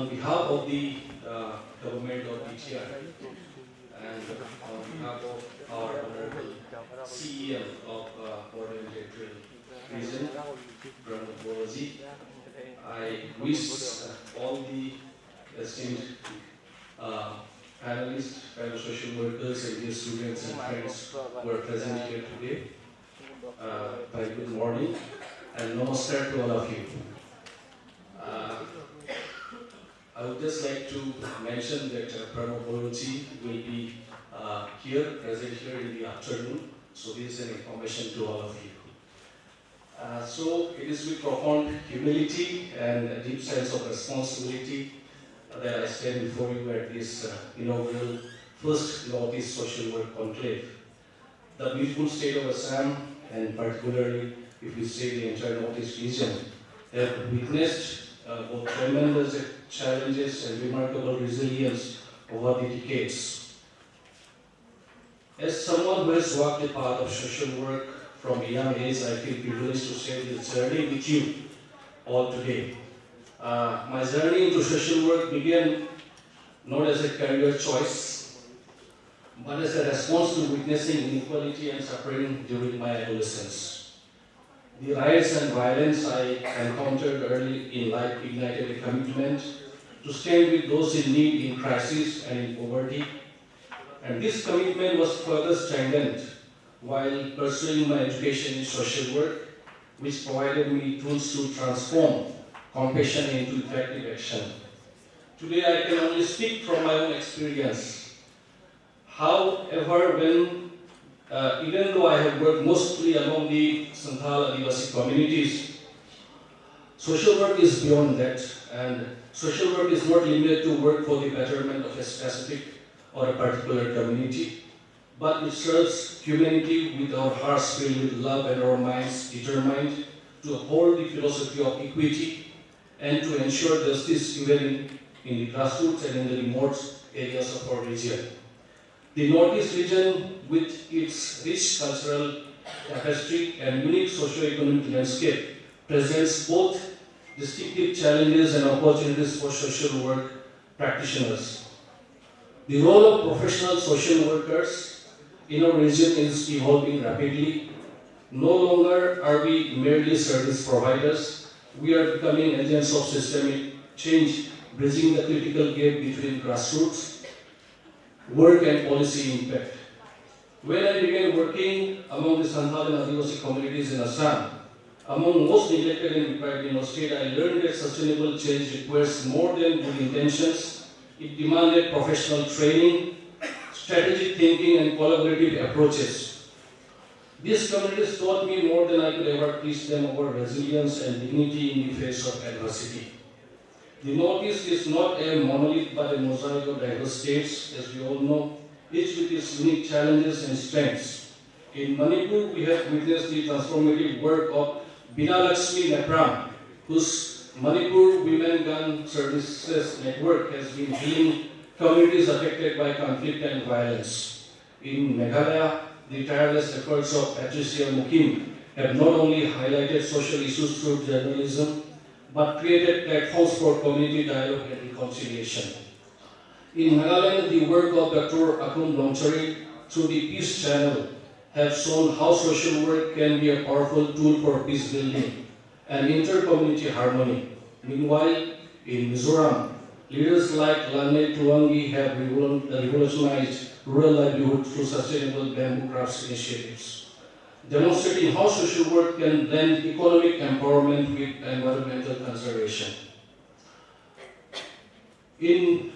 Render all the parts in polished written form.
on behalf of the government of BTR and on behalf of our Honorable CEO of Border Territorial Region, Pranab Bolaji, I wish all the esteemed panelists, fellow social workers, and dear students and friends who are present here today, very good morning and namaskar to all of you. I would just like to mention that Pranab Bolaji will be present here in the afternoon, so this is an information to all of you. So it is with profound humility and a deep sense of responsibility that I stand before you at this inaugural first Northeast Social Work Conclave. The beautiful state of Assam, and particularly if we say the entire Northeast region, have witnessed both tremendous challenges and remarkable resilience over the decades. As someone who has walked the path of social work from a young age, I feel privileged to share this journey with you all today. My journey into social work began not as a career choice, but as a response to witnessing inequality and suffering during my adolescence. The riots and violence I encountered early in life ignited a commitment to stand with those in need, in crisis, and in poverty. And this commitment was further strengthened while pursuing my education in social work, which provided me tools to transform compassion into effective action. Today I can only speak from my own experience. However, even though I have worked mostly among the Santhal Adivasi communities, social work is beyond that, and social work is not limited to work for the betterment of a specific or a particular community, but it serves humanity with our hearts filled with love and our minds determined to uphold the philosophy of equity and to ensure justice even in the grassroots and in the remote areas of our region. The Northeast region, with its rich cultural tapestry and unique socio-economic landscape, presents both distinctive challenges and opportunities for social work practitioners. The role of professional social workers in our region is evolving rapidly. No longer are we merely service providers, we are becoming agents of systemic change, bridging the critical gap between grassroots work and policy impact. When I began working among the Santhal and Adivasi communities in Assam, among most neglected and deprived in our state, I learned that sustainable change requires more than good intentions. It demanded professional training, strategic thinking, and collaborative approaches. These communities taught me more than I could ever teach them about resilience and dignity in the face of adversity. The Northeast is not a monolith but a mosaic of diverse states, as we all know, each with its unique challenges and strengths. In Manipur, we have witnessed the transformative work of Bina Lakshmi Nepram, whose Manipur Women Gun Services Network has been healing communities affected by conflict and violence. In Meghalaya, the tireless efforts of Patricia Mukim have not only highlighted social issues through journalism, but created platforms for community dialogue and reconciliation. In Nagaland, the work of Dr. Akum Longchari through the Peace Channel have shown how social work can be a powerful tool for peace building and inter-community harmony. Meanwhile, in Mizoram, leaders like Lane Tuangi have revolutionized rural livelihood through sustainable bamboo crafts initiatives, demonstrating how social work can blend economic empowerment with environmental conservation. In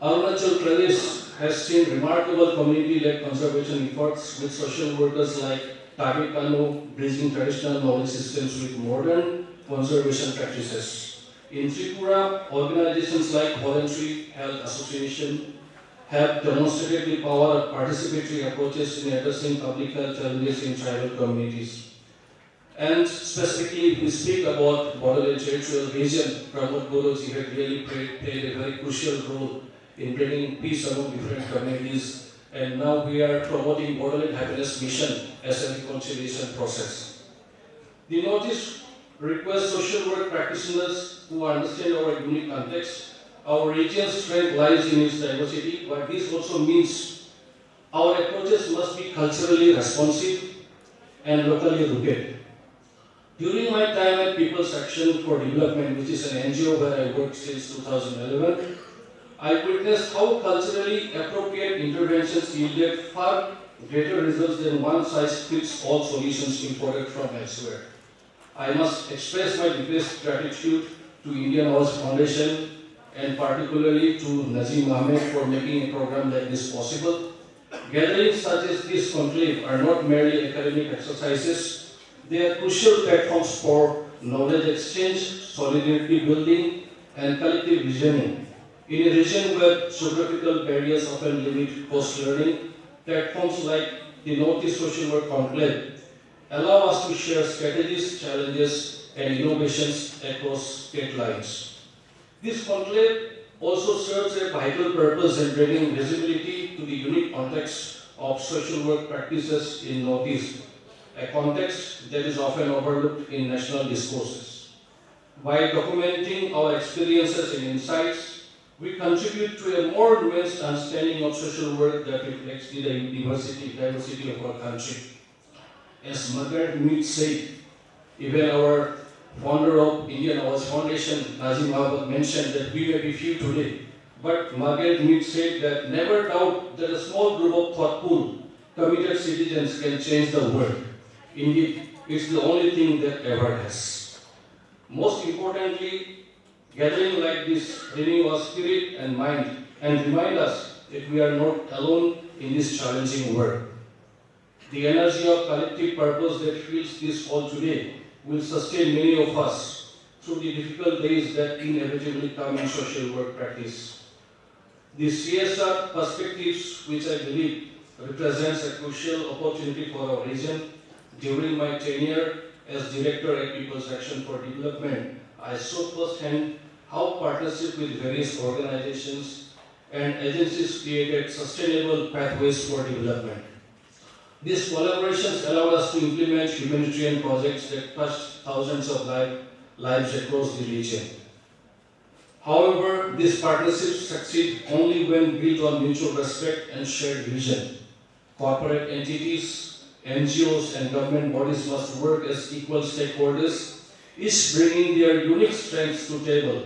Arunachal Pradesh has seen remarkable community-led conservation efforts with social workers like Tabe Kano bridging traditional knowledge systems with modern conservation practices. In Tripura, organizations like Voluntary Health Association have demonstrated the power of participatory approaches in addressing public health challenges in tribal communities. And specifically, if we speak about Border Territorial Region, Pranab Bolaji had really played a very crucial role in bringing peace among different communities, and now we are promoting Borderland Happiness Mission as a reconciliation process. The Northeast request social work practitioners who understand our unique context. Our region's strength lies in its diversity, but this also means our approaches must be culturally responsive and locally rooted. During my time at People's Action for Development, which is an NGO where I worked since 2011, I witnessed how culturally appropriate interventions yielded far greater results than one-size-fits-all solutions imported from elsewhere. I must express my deepest gratitude to Indian House Foundation and particularly to Nazim Ahmed for making a program like this possible. Gatherings such as this conclave are not merely academic exercises, they are crucial platforms for knowledge exchange, solidarity building, and collective visioning. In a region where geographical barriers often limit post-learning, platforms like the Northeast Social Work Conclave allow us to share strategies, challenges, and innovations across state lines. This conclave also serves a vital purpose in bringing visibility to the unique context of social work practices in Northeast, a context that is often overlooked in national discourses. By documenting our experiences and insights, we contribute to a more nuanced understanding of social work that reflects the diversity of our country. As Margaret Mead said, even our founder of Indian House Foundation, Nazim Ahmed, mentioned that we may be few today, but Margaret Mead said that never doubt that a small group of thoughtful, committed citizens can change the world. Indeed, it's the only thing that ever has. Most importantly, gathering like this renew our spirit and mind and remind us that we are not alone in this challenging world. The energy of collective purpose that fuels this hall today will sustain many of us through the difficult days that inevitably come in social work practice. The CSR perspectives, which I believe represents a crucial opportunity for our region, during my tenure as Director at People's Action for Development, I saw firsthand how partnership with various organizations and agencies created sustainable pathways for development. These collaborations allowed us to implement humanitarian projects that touched thousands of lives across the region. However, these partnerships succeed only when built on mutual respect and shared vision. Corporate entities, NGOs, and government bodies must work as equal stakeholders, each bringing their unique strengths to the table.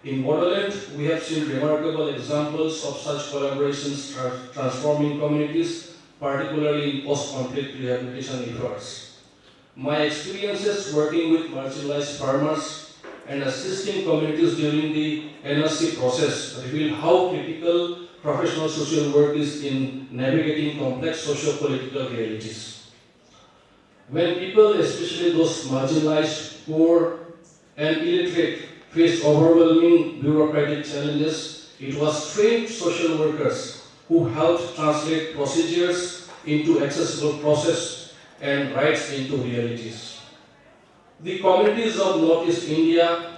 In Bodoland, we have seen remarkable examples of such collaborations transforming communities, particularly in post-conflict rehabilitation efforts. My experiences working with marginalized farmers and assisting communities during the NRC process reveal how critical professional social work is in navigating complex socio-political realities. When people, especially those marginalized, poor, and illiterate, faced overwhelming bureaucratic challenges, it was trained social workers who helped translate procedures into accessible process and rights into realities. The communities of Northeast India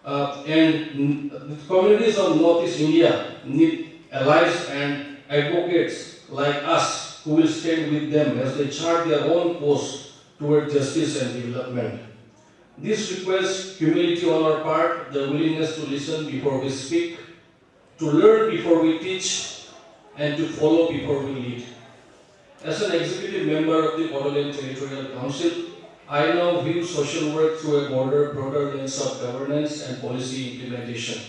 the communities of Northeast India need allies and advocates like us who will stand with them as they chart their own course toward justice and development. This requires humility on our part, the willingness to listen before we speak, to learn before we teach, and to follow before we lead. As an executive member of the Bodoland Territorial Council, I now view social work through a broader lens of governance and policy implementation.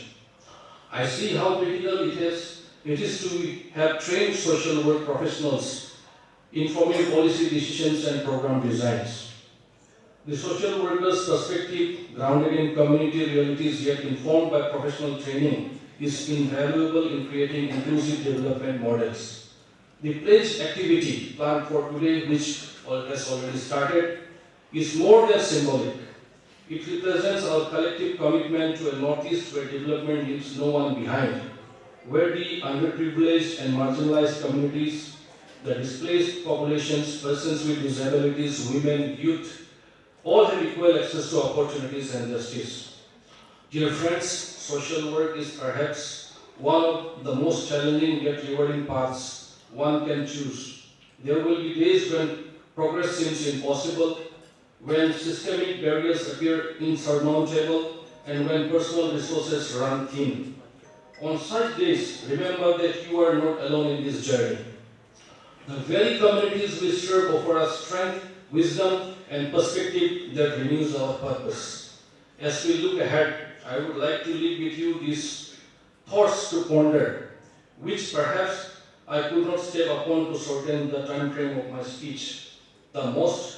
I see how critical it is to have trained social work professionals informing policy decisions and program designs. The social worker's perspective, grounded in community realities yet informed by professional training, is invaluable in creating inclusive development models. The pledge activity planned for today, which has already started, is more than symbolic. It represents our collective commitment to a Northeast where development leaves no one behind, where the underprivileged and marginalized communities, the displaced populations, persons with disabilities, women, youth, all have equal access to opportunities and justice. Dear friends, social work is perhaps one of the most challenging yet rewarding paths one can choose. There will be days when progress seems impossible, when systemic barriers appear insurmountable, and when personal resources run thin. On such days, remember that you are not alone in this journey. The very communities we serve offer us strength, wisdom, and perspective that renews our purpose. As we look ahead, I would like to leave with you these thoughts to ponder, which perhaps I could not step upon to shorten the time frame of my speech. The most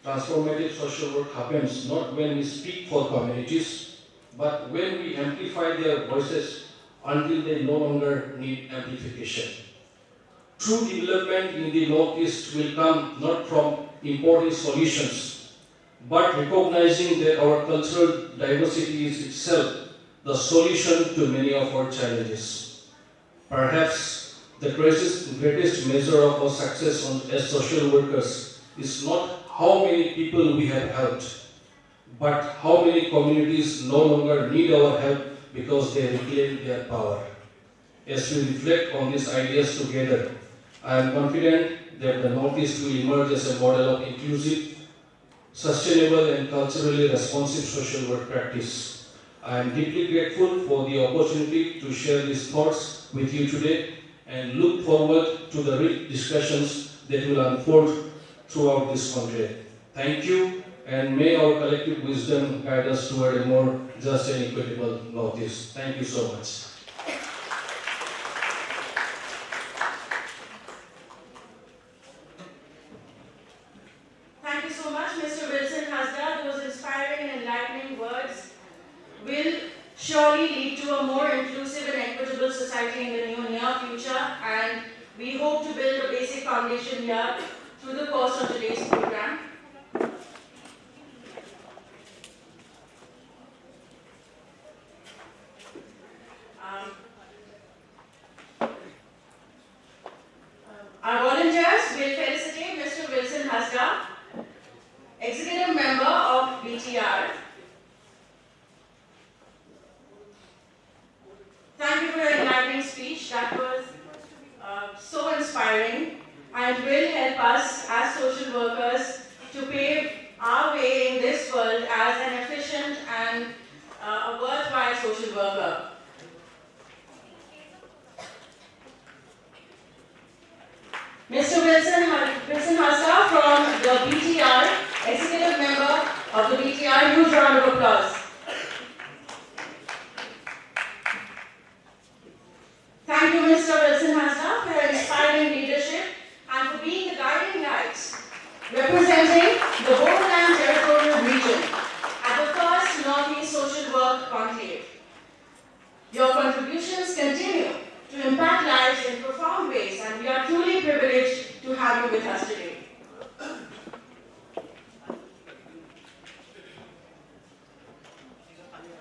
transformative social work happens not when we speak for communities, but when we amplify their voices until they no longer need amplification. True development in the Northeast will come not from importing solutions, but recognizing that our cultural diversity is itself the solution to many of our challenges. Perhaps the greatest measure of our success as social workers is not how many people we have helped, but how many communities no longer need our help because they reclaim their power. As we reflect on these ideas together, I am confident that the Northeast will emerge as a model of inclusive, sustainable, and culturally responsive social work practice. I am deeply grateful for the opportunity to share these thoughts with you today and look forward to the rich discussions that will unfold throughout this conclave. Thank you, and may our collective wisdom guide us toward a more just and equitable Northeast. Thank you so much. Thank you so much, Mr. Wilson Hasda. Those inspiring and enlightening words will surely lead to a more inclusive and equitable society in the near future, and we hope to build a basic foundation here through the course of today's program. Our volunteers will felicitate Mr. Wilson Hasda, Executive Member of BTR. Thank you for your enlightening speech. That was so inspiring and will help us as social workers to pave our way in this world as an efficient and a worthwhile social worker. Mr. Wilson Hasda from the BTR, Executive Member of the BTR, huge round of applause. Thank you, Mr. Wilson Hasda, for your inspiring leadership and for being the guiding lights representing the Bodoland Territorial Region at the first Northeast Social Work Conclave. Your contributions continue to impact lives in profound ways, and we are truly privileged to have you with us today.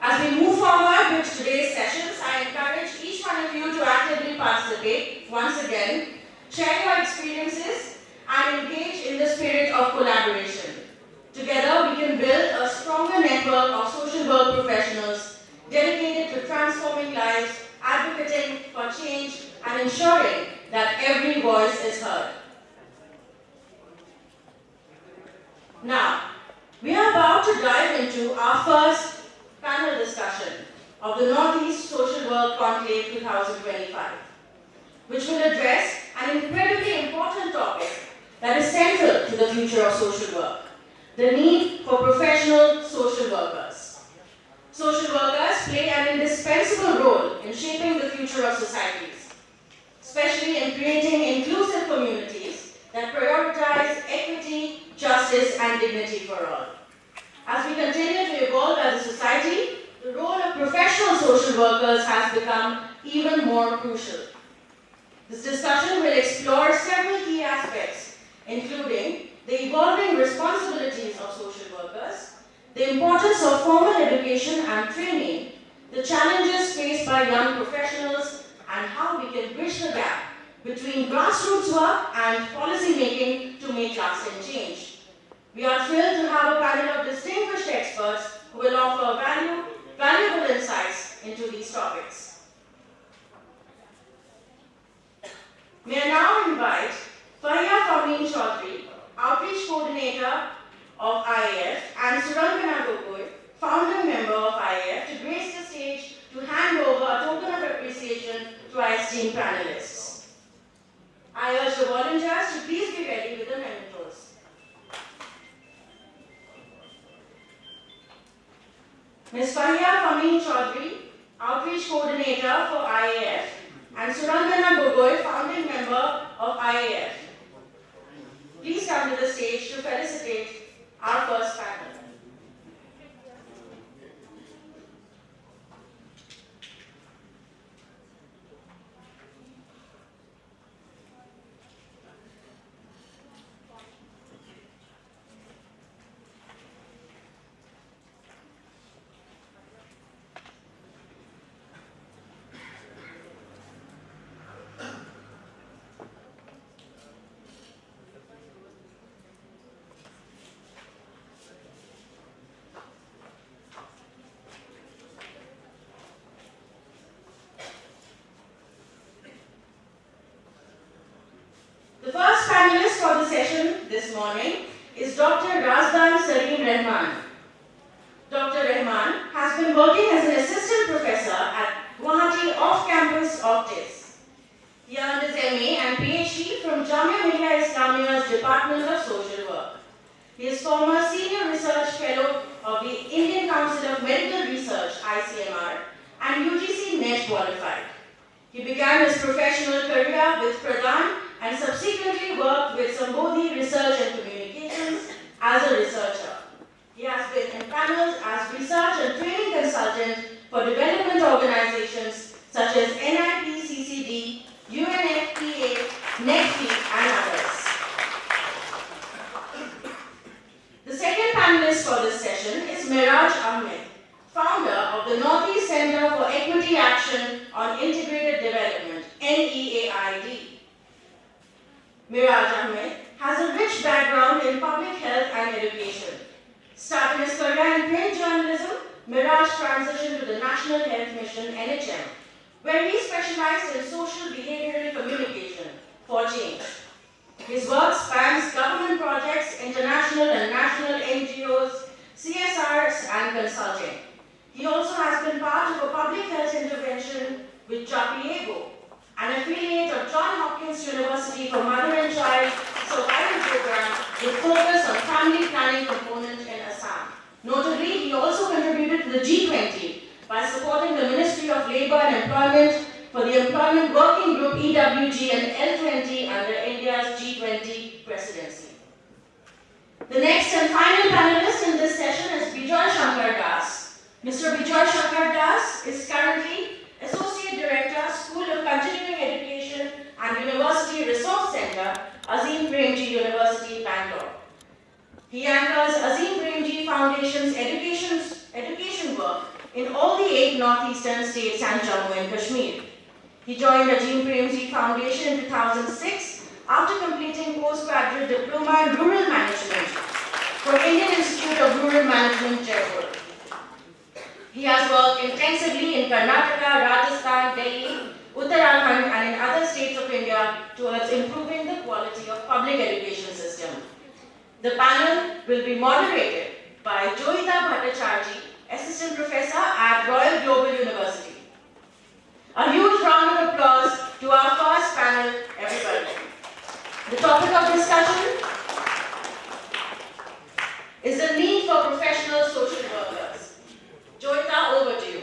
As we move forward with today's sessions, I encourage each one of you to actively participate once again, share your experiences, and engage in the spirit of collaboration. Together, we can build a stronger network of social work professionals dedicated to transforming lives, advocating for change, and ensuring that every voice is heard. Now, we are about to dive into our first panel discussion of the Northeast Social Work Conclave 2025, which will address an incredibly important topic that is central to the future of social work: the need for professional social workers. Social workers play an indispensable role in shaping the future of societies, especially in creating inclusive communities that prioritize equity, justice, and dignity for all. As we continue to evolve as a society, the role of professional social workers has become even more crucial. This discussion will explore several key aspects, including the evolving responsibilities of social workers, the importance of formal education and training, the challenges faced by young professionals, and how we can bridge the gap between grassroots work and policy making to make lasting change. We are thrilled to have a panel of distinguished experts who will offer valuable insights into these topics. May I now invite Fahia Fameen Chaudhary, Outreach Coordinator of IAS, Amini Chaudhary, Outreach Coordinator for IAF, and Surangana Gogoi, founding member of IAF. Please come to the stage to felicitate our first panel. The first panelist for the session this morning is Dr. Razdan Salim Rahman. Dr. Rahman has been working as an assistant professor at Guwahati off-campus optics. He earned his MA and PhD from Jamia Millia Islamia's Department of Social Work. He is former Senior Research Fellow of the Indian Council of Medical Research (ICMR) and UGC NET qualified. He began his professional career with Pradhan and subsequently worked with Sambodhi Research and Communications as a researcher. He has been in panels as research and training consultant for development organizations such as NIPCCD, UNFPA, NECFI, and others. The second panelist for this session is Miraj Ahmed, founder of the Northeast Center for Equity Action on Integrated Development, NEAID. Miraj Ahmed has a rich background in public health and education. Starting his career in print journalism, Miraj transitioned to the National Health Mission (NHM), where he specialized in social behavioral communication for change. His work spans government projects, international and national NGOs, CSRs, and consulting. He also has been part of a public health intervention with Chapiego, an affiliate of Johns Hopkins University for Mother and Child Survival Program with focus on family planning component in Assam. Notably, he also contributed to the G20 by supporting the Ministry of Labour and Employment for the Employment Working Group EWG and L20 under India's G20 presidency. The next and final panelist in this session is Bijoy Shankar Das. Mr. Bijoy Shankar Das is currently Associate Director, School of Continuing Education and University Resource Center, Azim Premji University, Bangalore. He anchors Azim Premji Foundation's education work in all the 8 northeastern states and Jammu and Kashmir. He joined Azim Premji Foundation in 2006 after completing postgraduate diploma in rural management from Indian Institute of Rural Management, Jaipur. He has worked intensively in Karnataka, Rajasthan, Delhi, Uttarakhand, and in other states of India towards improving the quality of public education system. The panel will be moderated by Joyita Bhattacharjee, Assistant Professor at Royal Global University. A huge round of applause to our first panel, everybody. The topic of discussion is the need for professional social workers. Joyita, over to you.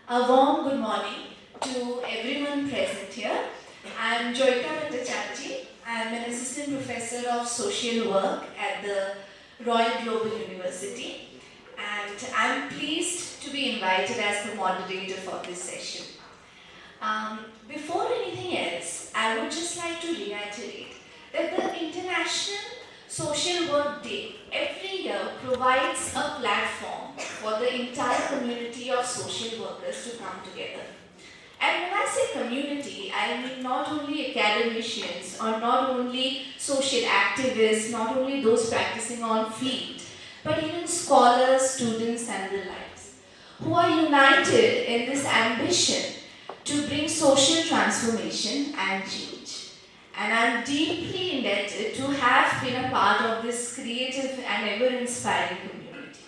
A warm good morning to everyone present here. I am Joyita Bhattacharjee. I am an assistant professor of social work at the Royal Global University, and I am pleased to be invited as the moderator for this session. Before anything else, I would just like to reiterate that the International Social Work Day every year provides a platform for the entire community of social workers to come together. And when I say community, I mean not only academicians or not only social activists, not only those practicing on field, but even scholars, students, and the likes, who are united in this ambition to bring social transformation and change. And I'm deeply indebted to have been a part of this creative and ever-inspiring community.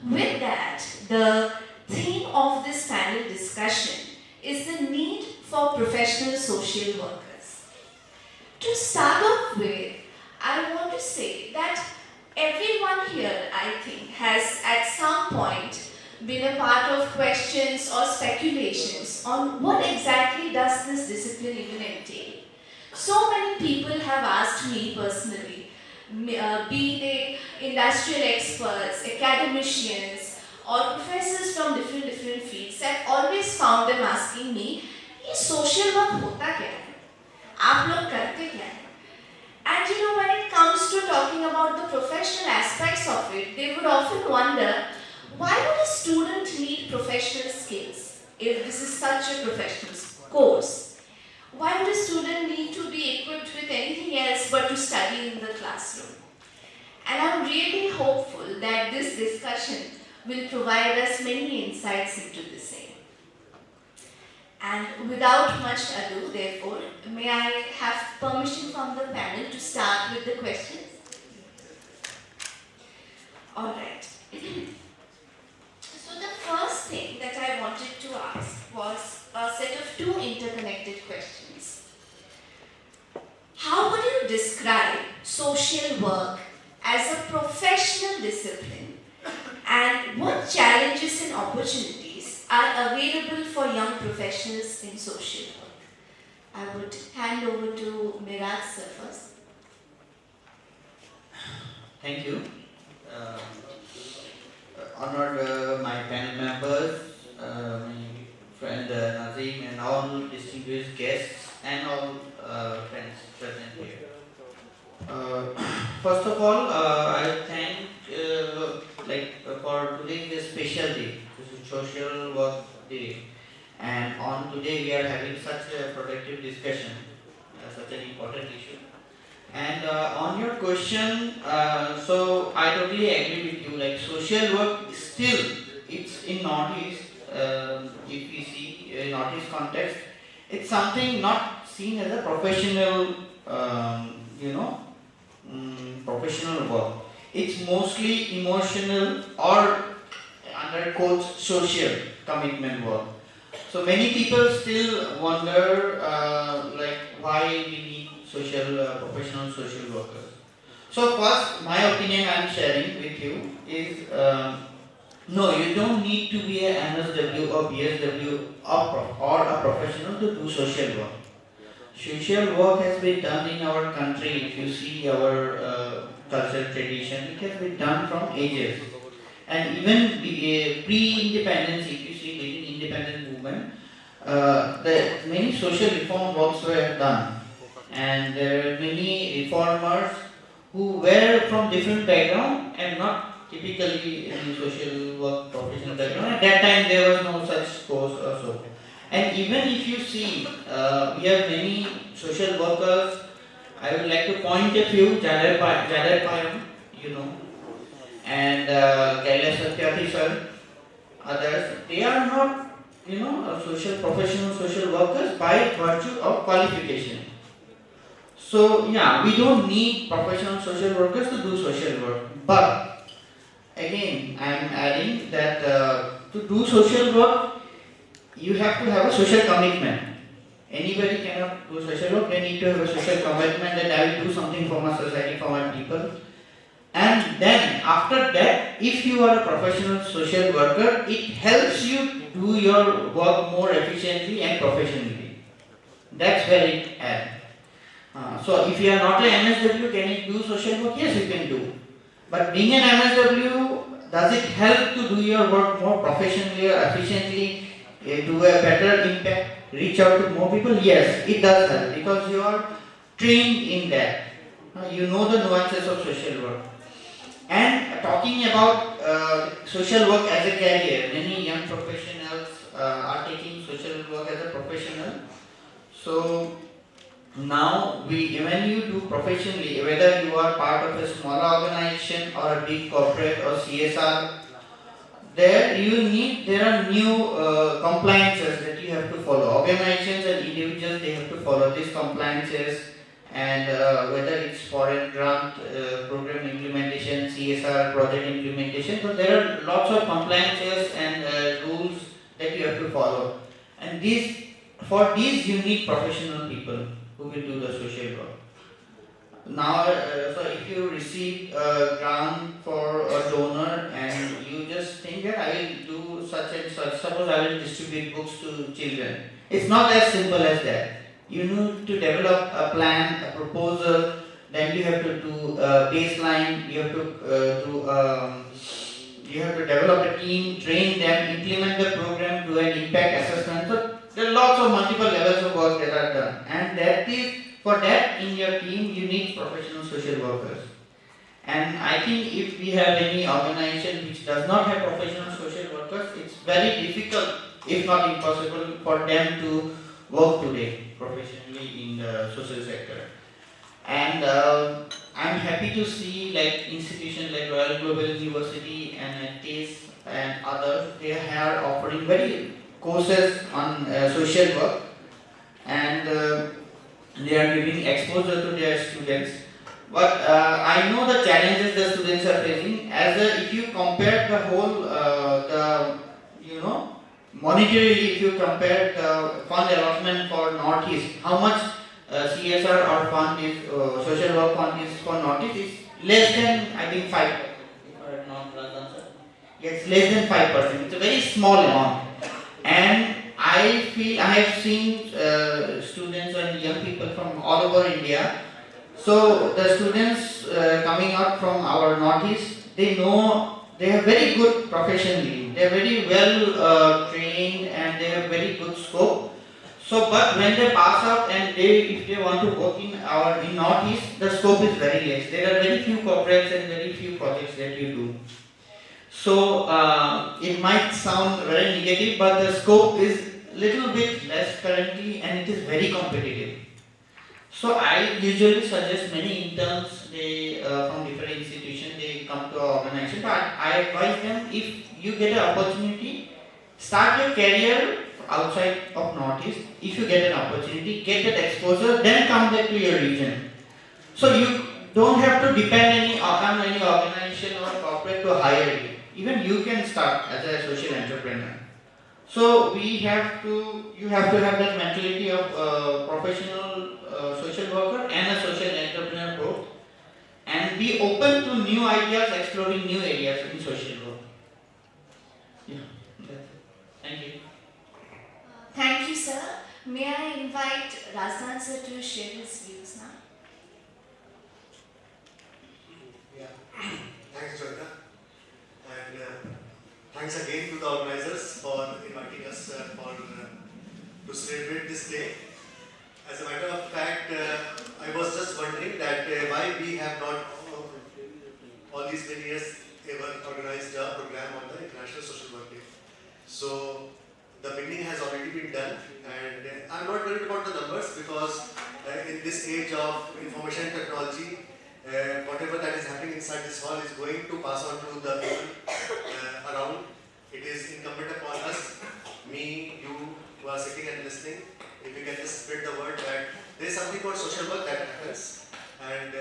With that, the theme of this panel discussion is the need for professional social workers. To start off with, I want to say that everyone here, I think, has at some point been a part of questions or speculations on what exactly does this discipline even entail. So many people have asked me personally, be they industrial experts, academicians, or professors from different fields, I've always found them asking me, ये social work होता क्या है? आप लोग करते क्या हैं? And you know, when it comes to talking about the professional aspects of it, they would often wonder, why would a student need professional skills if this is such a professional course? Why would a student need to be equipped with anything else but to study in the classroom? And I'm really hopeful that this discussion will provide us many insights into the same. And without much ado, therefore, may I have permission from the panel to start with the questions? Alright. So the first thing that I wanted to ask was a set of two interconnected questions. How would you describe social work as a professional discipline, and what challenges and opportunities are available for young professionals in social work? I would hand over to Miraj sir first. Thank you. Honored my panel members, my friend Nazim, and all distinguished guests, and all friends present here. First of all, I thank for today's special day. This is Social Work Day, and on today we are having such a productive discussion, such an important issue. And on your question, so I totally agree with you. Like social work, still it's in Northeast. If we see in Northeast context, it's something not seen as a professional, professional work. It's mostly emotional or under quotes social commitment work. So many people still wonder why we need professional social workers. So first, my opinion I am sharing with you is no, you don't need to be an MSW or BSW or a professional to do social work. Social work has been done in our country. If you see our cultural tradition, it has been done from ages. And even pre-independence, if you see the independent movement, the many social reform works were done. And there are many reformers who were from different background and not typically in social work professional background. At that time there was no such course or so. And even if you see, we have many social workers. I would like to point a few, Jadar Payam, and Kailash Satyarthi sir, others. They are not, professional social workers by virtue of qualification. So yeah, we don't need professional social workers to do social work. But again, I am adding that to do social work, you have to have a social commitment. Anybody cannot do social work. They need to have a social commitment that I will do something for my society, for my people. And then after that, if you are a professional social worker, it helps you do your work more efficiently and professionally. That's where it adds. So if you are not an MSW, can you do social work? Yes, you can do. But being an MSW, does it help to do your work more professionally or efficiently, do a better impact, reach out to more people? Yes, it does help because you are trained in that. You know the nuances of social work. And talking about social work as a career, many young professionals are taking social work as a professional. So now, when you do professionally, whether you are part of a small organization or a big corporate or CSR, there are new compliances that you have to follow. Organizations and individuals, they have to follow these compliances, and whether it's foreign grant program implementation, CSR project implementation. So there are lots of compliances and rules that you have to follow. And for these you need professional people who will do the social work. Now, so if you receive a grant for a donor and you just think that I will do such and such, suppose I will distribute books to children. It's not as simple as that. You need to develop a plan, a proposal, then you have to do a baseline, you have to you have to develop a team, train them, implement the program, do an impact assessment. So there are lots of multiple levels of work that are done, and for that in your team you need professional social workers. And I think if we have any organization which does not have professional social workers, it's very difficult, if not impossible, for them to work today professionally in the social sector. And I'm happy to see like institutions like Royal Global University and TASE and others, they are offering very courses on social work, and they are giving exposure to their students. But I know the challenges the students are facing. If you compare the whole, monetarily, if you compare the fund allotment for Northeast, how much CSR or fund is, social work fund is for Northeast is less than, I think, 5%. If I have not done, sir. Yes, less than 5%. It's a very small amount. And I have seen students and young people from all over India. So the students coming out from our Northeast, they know they are very good professionally. They are very well trained and they have very good scope. So, but when they pass out and if they want to work in Northeast, the scope is very less. There are very few corporates and very few projects that you do. So it might sound very negative, but the scope is little bit less currently, and it is very competitive. So I usually suggest many interns, they from different institutions, they come to our organization. But I advise them, if you get an opportunity, start your career outside of Northeast. If you get an opportunity, get that exposure, then come back to your region. So you don't have to depend on any organization or corporate to hire you. Even you can start as a social entrepreneur. So you have to have that mentality of professional social worker and a social entrepreneur both, and be open to new ideas, exploring new areas in social work. Yeah, that's it. Thank you. Thank you, sir. May I invite Razdan sir to share his views now? Yeah, thanks, Joyita. And thanks again to the organizers for inviting us to celebrate this day. As a matter of fact, I was just wondering that why we have not all these many years ever organized a program on the International Social Work Day. So the beginning has already been done, and I'm not worried about the numbers because in this age of information technology, whatever that is happening inside this hall is going to pass on to the people around. It is incumbent upon us, me, you, who are sitting and listening, if we can just spread the word that there is something called social work that happens. And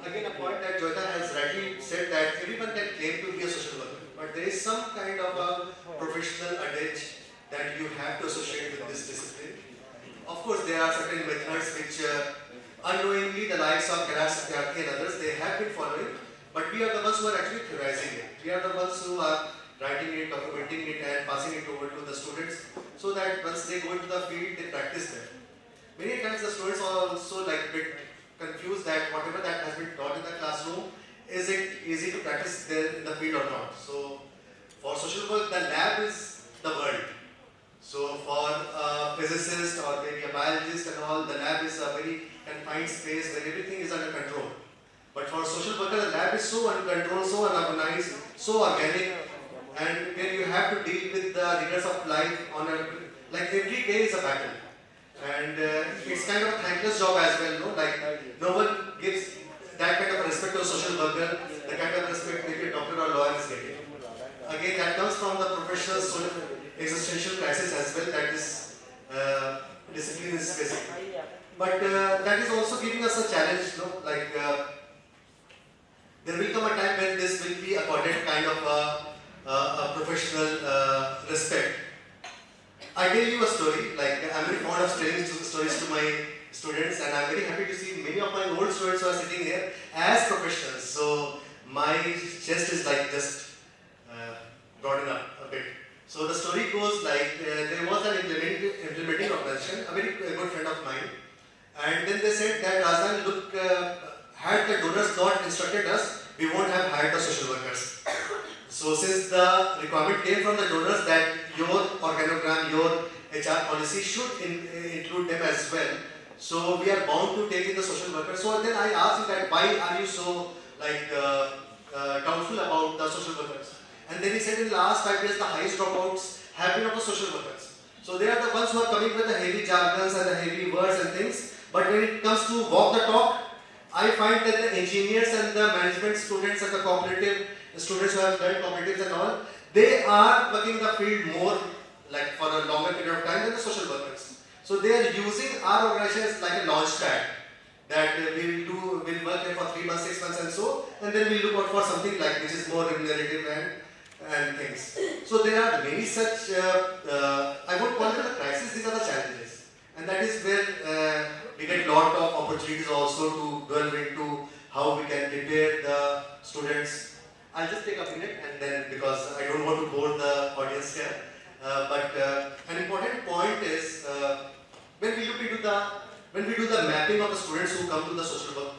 again, a point that Joyita has rightly said, that everyone can claim to be a social worker, but there is some kind of a professional adage that you have to associate with this discipline. Of course, there are certain methods which unknowingly the likes of Kailash Satyarthi and others, they have been following, but we are the ones who are actually theorizing it. We are the ones who are writing it, documenting it and passing it over to the students so that once they go into the field, they practice them. Many times the students are also like a bit confused that whatever that has been taught in the classroom, is it easy to practice there in the field or not? So for social work, the lab is the world. So for a physicist or maybe a biologist and all, the lab is a very confined space where everything is under control. But for social worker, the lab is so uncontrolled, so unorganized, so organic, and where you have to deal with the rigors of life on a, like every day is a battle. And it's kind of a thankless job as well, no? Like no one gives that kind of respect to a social worker, the kind of respect maybe a doctor or lawyer is getting. Again, that comes from the professional sort of existential crisis as well that this discipline is facing. But that is also giving us a challenge, no? Like there will come a time when this will be accorded kind of a professional respect. I tell you a story, like I'm very fond of telling stories to my students, and I'm very happy to see many of my old students who are sitting here as professionals. So my chest is like just broadened up a bit. So the story goes like there was an implementing organization, a very good friend of mine, and then they said that Razan, look, had the donors not instructed us, we won't have hired the social workers. So since the requirement came from the donors that your organogram, your HR policy should include them as well, so we are bound to take in the social workers. So then I asked him that why are you so like doubtful about the social workers? And then he said in the last 5 years the highest dropouts have been of the social workers. So they are the ones who are coming with the heavy jargons and the heavy words and things. But when it comes to walk the talk, I find that the engineers and the management students and the cooperative students who have learned cooperatives and all, they are working in the field more like for a longer period of time than the social workers. So they are using our organization as like a launch pad that we'll work here for 3 months, 6 months and so, and then we'll look out for something like which is more remunerative and things. So there are many such, I won't call it a crisis, these are the challenges. And that is where we get a lot of opportunities also to delve into how we can prepare the students. I'll just take a minute and then, because I don't want to bore the audience here, but an important point is when we do the mapping of the students who come to the social work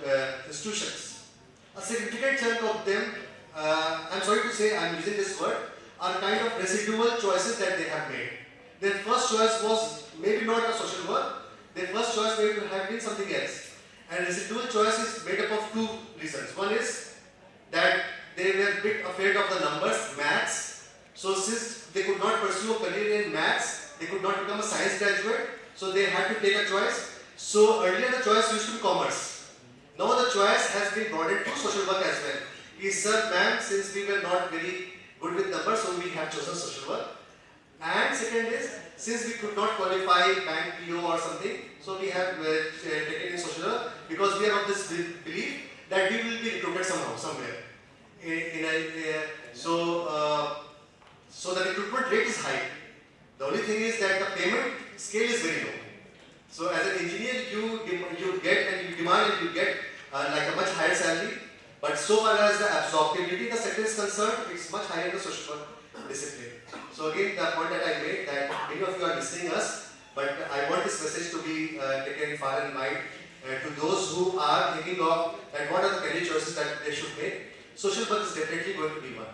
institutions, a significant chunk of them, I'm sorry to say I'm using this word, are kind of residual choices that they have made. Their first choice was maybe not a social work, their first choice maybe have been something else. And residual choice is made up of 2 reasons. One is that they were a bit afraid of the numbers, maths. So since they could not pursue a career in maths, they could not become a science graduate, so they had to take a choice. So earlier the choice used to be commerce. Now the choice has been broadened to social work as well. He said, ma'am, since we were not very good with numbers, so we have chosen social work. And second is, since we could not qualify bank PO or something, so we have taken in social work because we are of this belief that we will be recruited somehow, somewhere. So the recruitment rate is high. The only thing is that the payment scale is very low. So as an engineer, you get and you demand and you get like a much higher salary. But so far as the absorptibility in the sector is concerned, it's much higher in the social work discipline. So again, the point that I made that many of you are listening us, but I want this message to be taken far in mind to those who are thinking of that what are the career choices that they should make. Social work is definitely going to be one.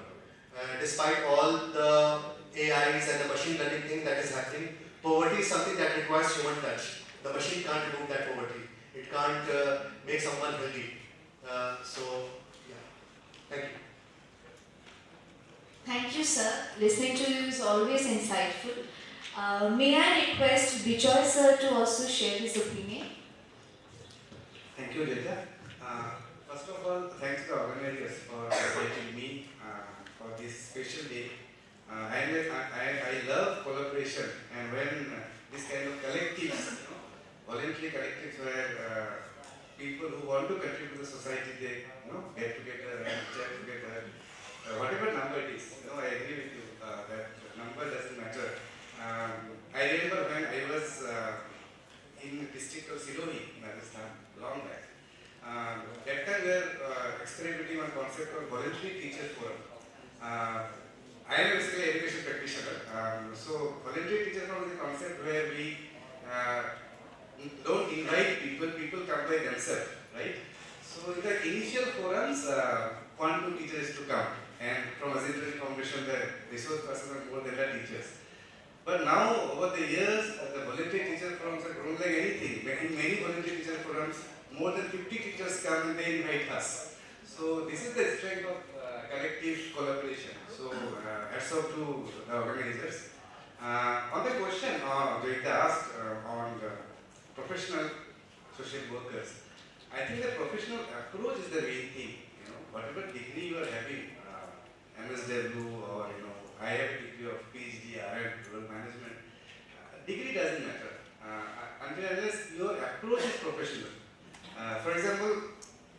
Despite all the AIs and the machine learning thing that is happening, poverty is something that requires human touch. The machine can't remove that poverty. It can't make someone healthy. Thank you. Thank you, sir. Listening to you is always insightful. May I request Bijoy sir to also share his opinion? Thank you, Lilya. First of all, thanks to the organizers for inviting me for this special day. I love collaboration, and when this kind of collectives, voluntary collectives where people who want to contribute to the society, they get together and chat together. Whatever number it is, I agree with you that number doesn't matter. I remember when I was in the district of Sirohi, Rajasthan, long back. That time we were experimenting on concept of voluntary teacher forum. I am basically an education practitioner. So voluntary teacher forum is a concept where we don't invite people, people come by themselves, right? So in the initial forums, 1-2 teachers to come, and from Azindra Foundation, the resource persons are more than the teachers. But now, over the years, the voluntary teacher forums have grown like anything. In many voluntary teacher forums, more than 50 teachers come and they invite us. So this is the strength of collective collaboration. So hats off to the organizers. On the question Joyita asked on the professional social workers, I think the professional approach is the main thing. You know, whatever degree you are having, MSW or I have a degree of PhD, RM, rural management. Degree doesn't matter until unless your approach is professional. For example,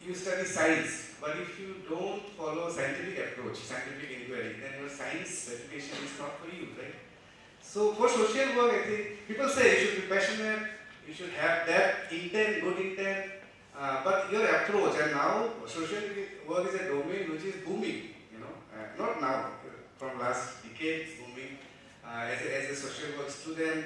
you study science, but if you don't follow scientific approach, scientific inquiry, then your science education is not for you, right? So for social work, I think people say you should be passionate, you should have that intent, good intent, but your approach, and now social work is a domain which is booming, not now, from last decade it's booming. As a social work student,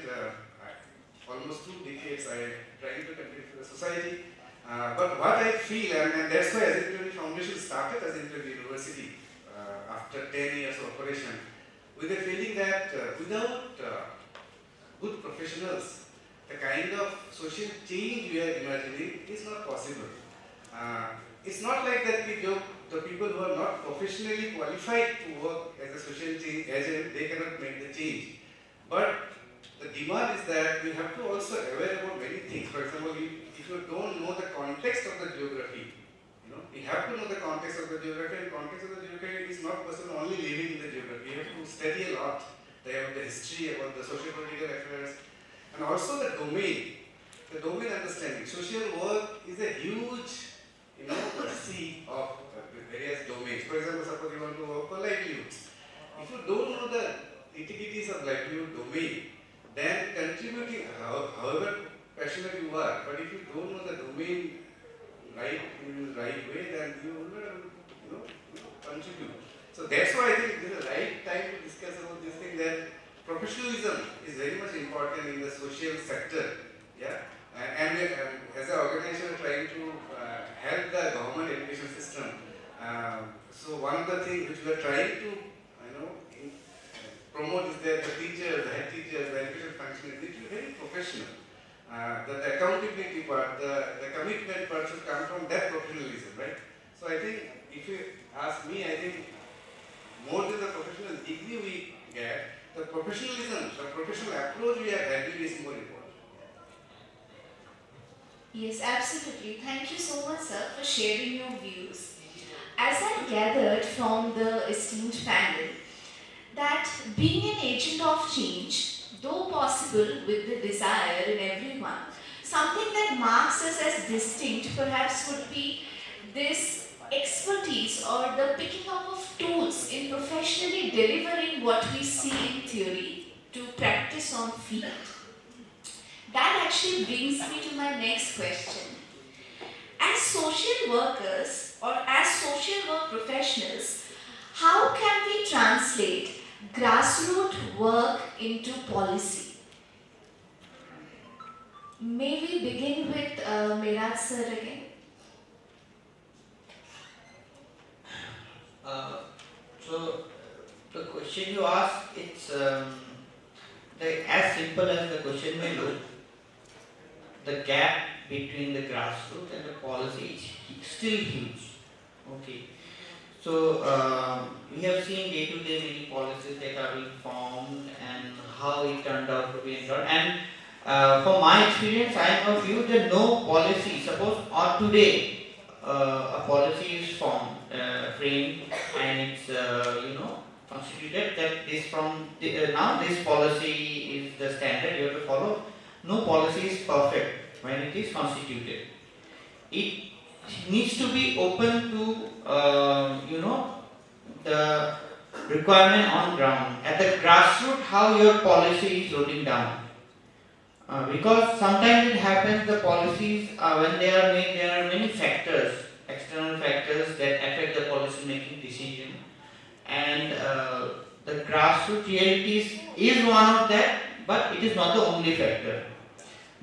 almost 2 decades I am trying to contribute to the society. But what I feel, and that's why As Interview Foundation started as Interview University after 10 years of operation, with a feeling that without good professionals, the kind of social change we are imagining is not possible. It's not like that the people who are not professionally qualified to work as a social change agent, they cannot make the change. But the demand is that we have to also aware about many things. For example, if you don't know the context of the geography, you have to know the context of the geography, and context of the geography is not possible only living in the geography. You have to study a lot about the history, about the socio-political affairs, and also the domain understanding. Social work is a huge, sea of various domains. For example, suppose you want to work for livelihoods. If you don't know the nitty-gritties of livelihood domain, then contributing, however passionate you are, but if you don't know the domain in the right way, then you will not, contribute. So that's why I think this is the right time to discuss about this thing, that professionalism is very much important in the social sector. Yeah. And as an organization, we're trying to help the government education system. So one of the things which we are trying to, promote is that the teachers, the head teachers, the education functionaries need to be very professional. The accountability part, the commitment part should come from that professionalism, right? So I think, if you ask me, I think more than the professional degree we get, the professionalism, the professional approach we are having is more important. Yes, absolutely. Thank you so much, sir, for sharing your views. As I gathered from the esteemed panel, that being an agent of change, though possible with the desire in everyone, something that marks us as distinct perhaps would be this expertise or the picking up of tools in professionally delivering what we see in theory to practice on field. That actually brings me to my next question. As social workers or as social work professionals, how can we translate grassroots work into policy? May we begin with Miraj sir again? So the question you ask, it's as simple as the question may look. The gap between the grassroots and the policy is still huge. Okay. So we have seen day to day many policies that are being formed and how it turned out to be enrolled. And from my experience, I am of view that no policy, suppose or today a policy is formed, framed, and it's constituted that this now this policy is the standard you have to follow. No policy is perfect when it is constituted. It needs to be open to the requirement on ground at the grassroots, how your policy is rolling down. Because sometimes it happens the policies when they are made, there are many factors, external factors that affect the policy making decision, and the grassroots realities is one of that, but it is not the only factor.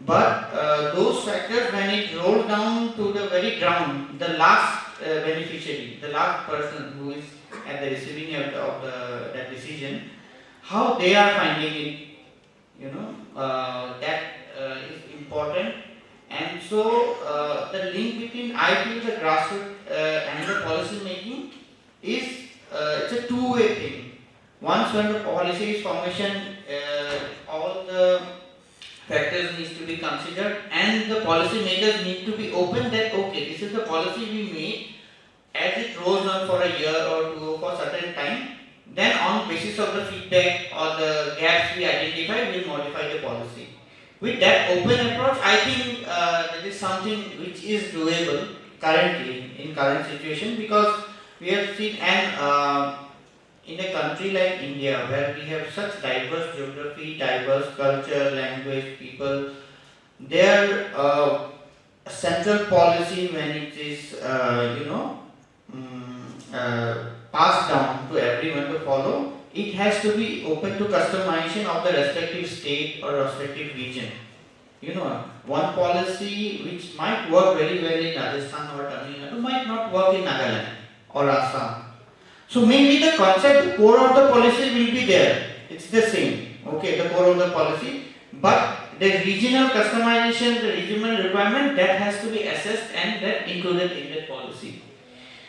But those factors, when it rolls down to the very ground, the last beneficiary, the last person who is at the receiving end of that decision, how they are finding it that is important. And so the link between I feel the grassroots and the policy making is it's a two-way thing. Once when the policy is formation, all the factors needs to be considered, and the policy makers need to be open that okay, this is the policy we made. As it rolls on for a year or two or for certain time, then on basis of the feedback or the gaps we identify, we modify the policy. With that open approach, I think that is something which is doable currently in current situation, because we have seen and in a country like India where we have such diverse geography, diverse culture, language, people, their central policy when it is passed down to everyone to follow, it has to be open to customization of the respective state or respective region. One policy which might work very well in Rajasthan or Tamil Nadu might not work in Nagaland or Assam. So maybe the concept, the core of the policy will be there. It's the same. Okay, the core of the policy, but the regional customization, the regional requirement, that has to be assessed and that included in that policy.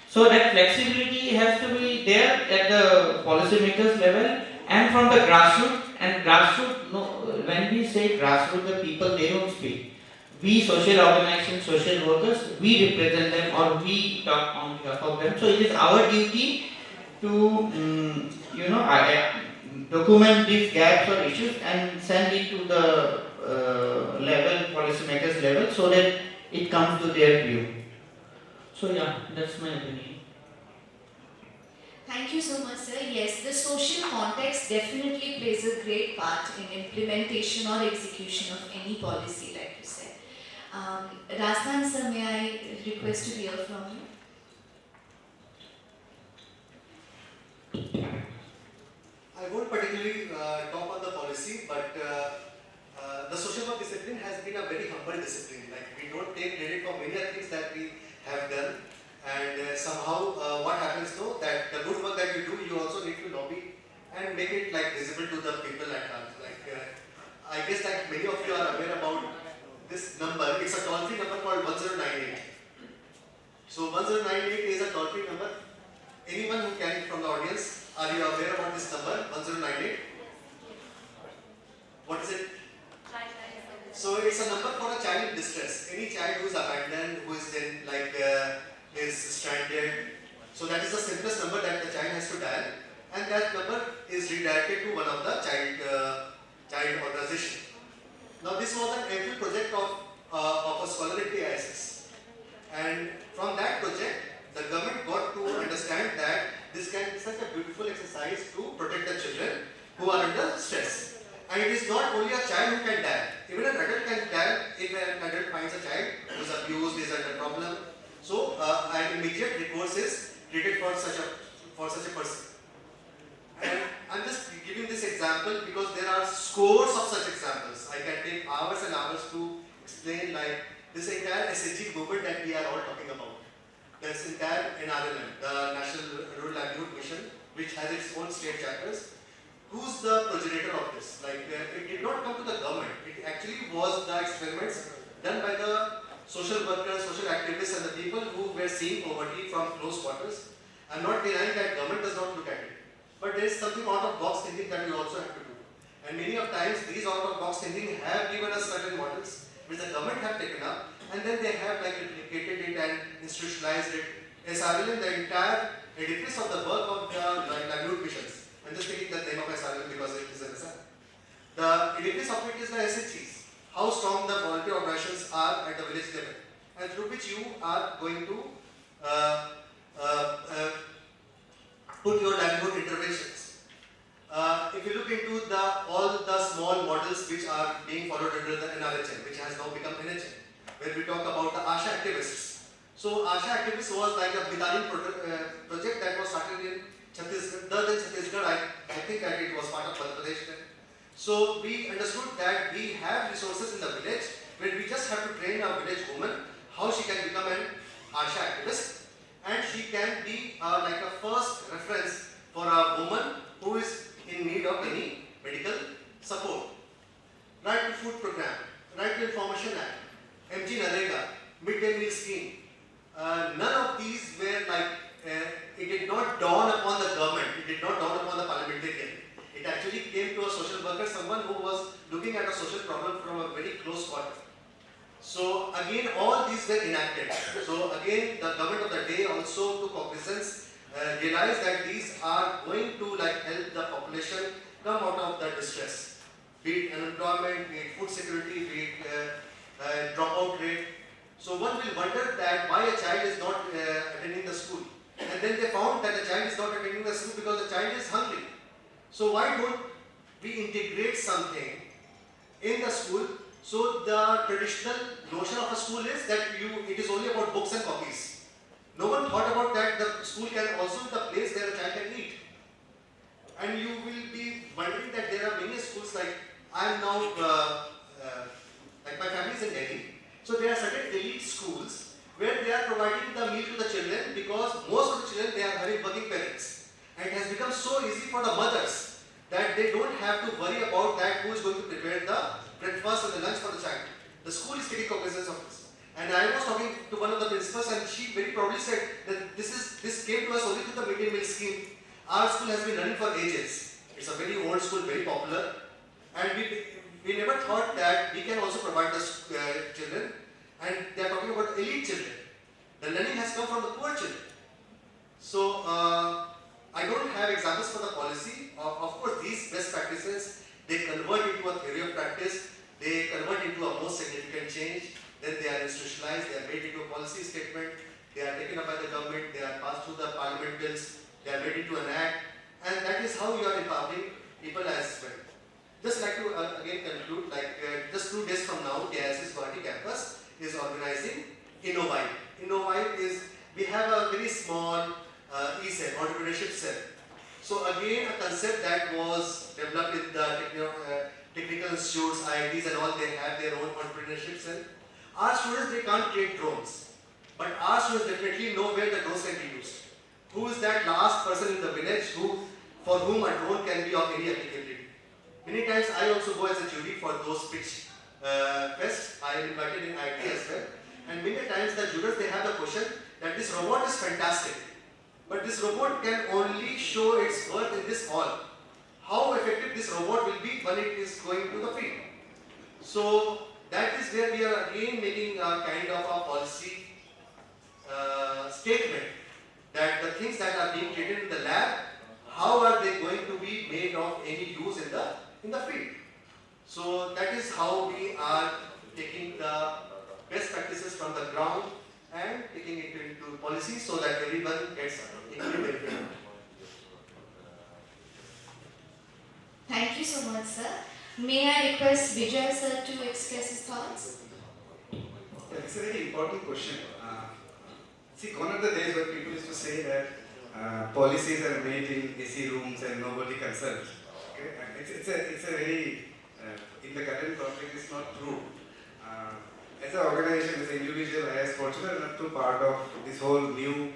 So that flexibility has to be there at the policymakers level and from the grassroots. And grassroots, no, when we say grassroots, the people, they don't speak. We social organizations, social workers, we represent them or we talk on behalf of them. So it is our duty to document these gaps or issues and send it to the policymakers level, so that it comes to their view. So yeah, that's my opinion. Thank you so much, sir. Yes, the social context definitely plays a great part in implementation or execution of any policy, like you said. Razvan sir, may I request to hear from you? I won't particularly talk on the policy, but the social work discipline has been a very humble discipline. Like, we don't take credit for many other things that we have done, and somehow what happens though, that the good work that you do, you also need to lobby and make it like visible to the people at large. Like, I guess that many of you are aware about this number. It's a toll-free number called 1098. So 1098 is a toll-free number. Anyone who can from the audience, are you aware about this number, 1098? What is it? So it's a number for a child in distress. Any child who is abandoned, who is then is stranded. So that is the simplest number that the child has to dial, and that number is redirected to one of the child organization. Now this was an every project of a scholar in TISS, and from that project, the government got to understand that this can be such a beautiful exercise to protect the children who are under stress. And it is not only a child who can die, even an adult can die if an adult finds a child who is abused, is under problem. So an immediate recourse is treated for such a person. And I'm just giving this example because there are scores of such examples. I can take hours and hours to explain, like this entire SHG movement that we are all talking about. This entire NRLM, the National Rural Livelihood Mission, which has its own state chapters. Who's the progenitor of this? Like, it did not come to the government. It actually was the experiments done by the social workers, social activists, and the people who were seeing poverty from close quarters. I'm not denying that government does not look at it, but there is something out of box thinking that we also have to do. And many of times, these out of box thinking have given us certain models which the government have taken up, and then they have like replicated it and institutionalized it. SRLM, the entire edifice of the work of the livelihood missions. I'm just taking the name of SRLM because it is an SR. The edifice of it is the SHGs. How strong the volunteer organizations are at the village level, and through which you are going to put your livelihood interventions. If you look into all the small models which are being followed under the NRHM, which has now become NHM, where we talk about the ASHA activists. So ASHA activists was like a Bitarin project that was started in Chhattisgarh. I think that it was part of Madhya Pradesh. So we understood that we have resources in the village where we just have to train a village woman how she can become an ASHA activist, and she can be like a first reference for a woman who is in need of any medical support. Right to Food Program, Right to Information Act, MG Narega, Midday Meal Scheme. None of these were like, it did not dawn upon the government, it did not dawn upon the parliamentarian. It actually came to a social worker, someone who was looking at a social problem from a very close quarter. So again, all these were enacted. So again, the government of the day also took cognizance, realized that these are going to like help the population come out of the distress. Be it unemployment, be it food security, be it dropout rate. So one will wonder that why a child is not attending the school. And then they found that the child is not attending the school because the child is hungry. So why don't we integrate something in the school? So the traditional notion of a school is that it is only about books and copies. No one thought about that the school can also be the place where a child can eat. And you will be wondering that there are many schools like I am now, like my family is in Delhi. So there are certain elite schools where they are providing the meal to the children because most of the children they are having working parents. And it has become so easy for the mothers that they don't have to worry about that who is going to prepare the breakfast or the lunch for the child. The school is taking cognizance of this. And I was talking to one of the principals and she very proudly said that this came to us only through the midday meal scheme. Our school has been running for ages. It's a very old school, very popular. And we never thought that we can also provide the children. And they are talking about elite children. The learning has come from the poor children. So I don't have examples for the policy. Of course, these best practices, they convert into a theory of practice. They convert into a most significant change. Then they are institutionalized. They are made into a policy statement. They are taken up by the government. They are passed through the parliament bills. They are made into an act. And that is how you are empowering people as well. Just like to again conclude, like just 2 days from now, KIS's Guwahati campus is organizing Innovive. Innovive is, we have a very small e-cell, entrepreneurship cell. So again, a concept that was developed in the technical institutes, IITs and all, they have their own entrepreneurship cell. Our students, they can't create drones. But our students definitely know where the drones can be used. Who is that last person in the village for whom a drone can be of any applicability? Many times I also go as a jury for those pitch fests. I am invited in IT as well. And many times the jurors, they have the question that this robot is fantastic. But this robot can only show its worth in this hall. How effective this robot will be when it is going to the field. So that is where we are again making a kind of a policy statement that the things that are being created in the lab, how are they going to be made of any use in the field. So that is how we are taking the best practices from the ground and taking it into policy so that everyone gets equally benefit. Thank you so much, sir. May I request Vijay sir to express his thoughts? Yeah, it's a very important question. See, gone are the days where people used to say that policies are made in AC rooms and nobody consults. Okay, and it's a very in the current context, it's not true. As an organization, as an individual, I was fortunate enough to part of this whole new